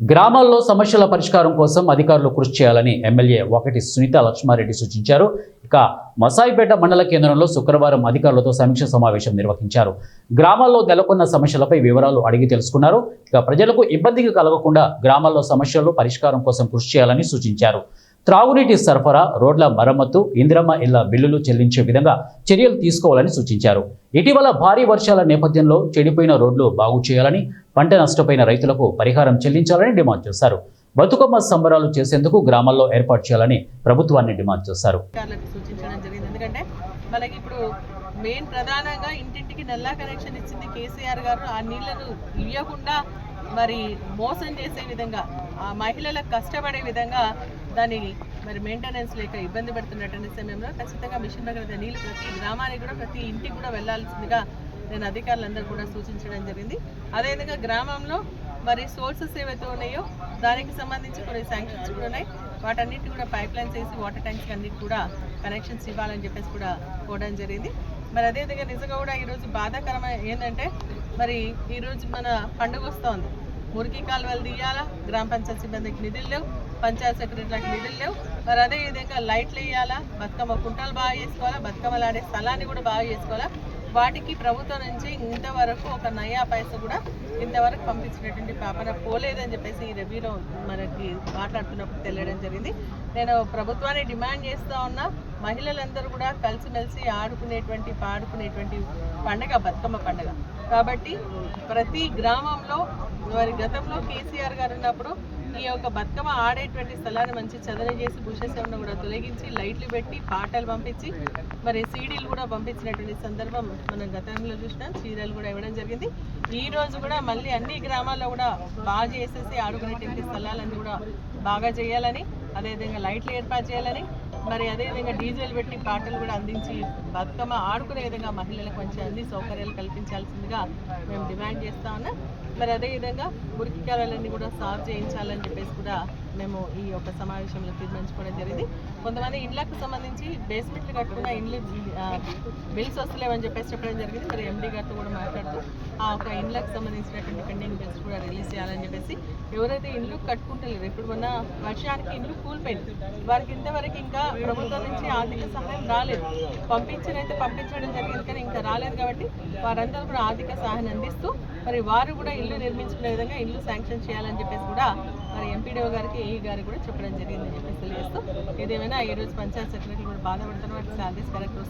గ్రామాల్లో సమస్యల పరిష్కారం కోసం అధికారులు కృషి చేయాలని ఎమ్మెల్యే ఒకటి సునీత లక్ష్మారెడ్డి సూచించారు. ఇక మసాయిపేట మండల కేంద్రంలో శుక్రవారం అధికారులతో సమీక్ష సమావేశం నిర్వహించారు. గ్రామాల్లో నెలకొన్న సమస్యలపై వివరాలు అడిగి తెలుసుకున్నారు. ఇక ప్రజలకు ఇబ్బంది కలగకుండా గ్రామాల్లో సమస్యలు పరిష్కారం కోసం కృషి చేయాలని సూచించారు. త్రాగునీటి సరఫరా, రోడ్ల మరమ్మతు, ఇందిరమ్మ ఇళ్ల బిల్లులు చెల్లించే విధంగా చర్యలు తీసుకోవాలని సూచించారు. ఇటీవల భారీ వర్షాల నేపథ్యంలో చెడిపోయిన రోడ్లు బాగు చేయాలని, పంట నష్టపోయిన రైతులకు పరిహారం చెల్లించాలని డిమాండ్ చేశారు. బతుకమ్మ సంబరాలు చేసేందుకు గ్రామాల్లో ఏర్పాటు చేయాలని ప్రభుత్వాన్ని డిమాండ్ చేశారు. మనకి ఇప్పుడు మెయిన్ ప్రధానంగా ఇంటింటికి నల్లా కనెక్షన్ ఇచ్చింది కేసీఆర్ గారు. ఆ నీళ్లను ఇవ్వకుండా మరి మోసం చేసే విధంగా, ఆ మహిళలకు కష్టపడే విధంగా దాన్ని మరి మెయింటెనెన్స్ లేక ఇబ్బంది పడుతున్నటువంటి సమయంలో ఖచ్చితంగా మిషన్ భగీరథ నీళ్ళు ప్రతి గ్రామానికి కూడా ప్రతి ఇంటికి కూడా వెళ్లాల్సిందిగా నేను అధికారులందరూ కూడా సూచించడం జరిగింది. అదేవిధంగా గ్రామంలో మరి సోర్సెస్ ఏవైతే ఉన్నాయో దానికి సంబంధించి కొన్ని శాంక్షన్స్ కూడా ఉన్నాయి. వాటన్నిటి కూడా పైప్ లైన్స్ వేసి వాటర్ ట్యాంక్స్ అన్నిటి కూడా కనెక్షన్స్ ఇవ్వాలని చెప్పేసి కూడా కోవడం జరిగింది. మరి అదేవిధంగా నిజంగా కూడా ఈరోజు బాధాకరమైన ఏంటంటే మరి ఈరోజు మన పండుగ వస్తుంది. మురికి కాలువలు తీయాలా, గ్రామ పంచాయతీ సిబ్బందికి నిధులు లేవు, పంచాయత్ సెక్రటరీలకు నిధులు లేవు. మరి అదేవిధంగా లైట్లు వేయాలా, బతుకమ్మ కుంటలు బాగా చేసుకోవాలా, బతుకమ్మలు ఆడే స్థలాన్ని కూడా బాగా చేసుకోవాలా. వాటికి ప్రభుత్వం నుంచి ఇంతవరకు ఒక నయా పైసా కూడా ఇంతవరకు పంపించినటువంటి పాపన పోలేదని చెప్పేసి ఈ రివ్యూలో మనకి మాట్లాడుతున్నప్పుడు తెలియడం జరిగింది. నేను ప్రభుత్వాన్ని డిమాండ్ చేస్తూ ఉన్నా, మహిళలందరూ కూడా కలిసిమెలిసి ఆడుకునేటువంటి పాడుకునేటువంటి పండుగ బతుకమ్మ పండుగ. కాబట్టి ప్రతి గ్రామంలో మరి గతంలో కేసీఆర్ గారు ఉన్నప్పుడు ఈ యొక్క బతుకమ్మ ఆడేటువంటి స్థలాన్ని మంచి చదన చేసి భూషేశ్వరంను కూడా తొలగించి లైట్లు పెట్టి పాటలు పంపించి మరి సీడీలు కూడా పంపించినటువంటి సందర్భం మనం గతంలో చూసినాం. చీరలు కూడా ఇవ్వడం జరిగింది. ఈ రోజు కూడా మళ్ళీ అన్ని గ్రామాల్లో కూడా బాగా చేసేసి ఆడుకునేటువంటి స్థలాలన్నీ కూడా బాగా చేయాలని, అదేవిధంగా లైట్లు ఏర్పాటు చేయాలని, మరి అదేవిధంగా డీజిల్ పెట్టి పాటలు కూడా అందించి బతుకమ్మ ఆడుకునే విధంగా మహిళలకు మంచి అన్ని సౌకర్యాలు కల్పించాల్సిందిగా మేము డిమాండ్ చేస్తా ఉన్నాం. మరి అదేవిధంగా మురికి కాలువలన్నీ కూడా సాల్వ్ చేయించాలని చెప్పేసి కూడా మేము ఈ యొక్క సమావేశంలో తీర్మానించుకోవడం జరిగింది. కొంతమంది ఇండ్లకు సంబంధించి బేస్మెంట్లు కట్టుకున్న ఇండ్లు బిల్స్ వస్తలేవని చెప్పేసి చెప్పడం జరిగింది. మరి ఎండీ గారితో కూడా మాట్లాడుతూ ఆ ఒక ఇండ్లకు సంబంధించినటువంటి పెండింగ్ బిల్స్ కూడా రిలీజ్ చేయాలని చెప్పేసి, ఎవరైతే ఇండ్లు కట్టుకుంటలేరు, ఇప్పుడు మొన్న వర్షానికి ఇండ్లు కూలిపోయింది, వారికి ఇంతవరకు ఇంకా ప్రభుత్వం నుంచి ఆర్థిక సహాయం రాలేదు. పంపించడం జరిగింది కానీ ఇంకా రాలేదు. కాబట్టి వారందరూ కూడా ఆర్థిక సహాయాన్ని అందిస్తూ మరి వారు కూడా ఇల్లు నిర్మించుకునే విధంగా ఇల్లు శాంక్షన్ చేయాలని చెప్పేసి కూడా మరి ఎంపీడీఓ గారికి, ఏఈ గారికి కూడా చెప్పడం జరిగిందని చెప్పేసి తెలియజేస్తూ, ఏదేమైనా ఈరోజు పంచాయత్ సెక్రటరీ కూడా బాధపడుతున్న వాటి శాలరీస్ కరెక్ట్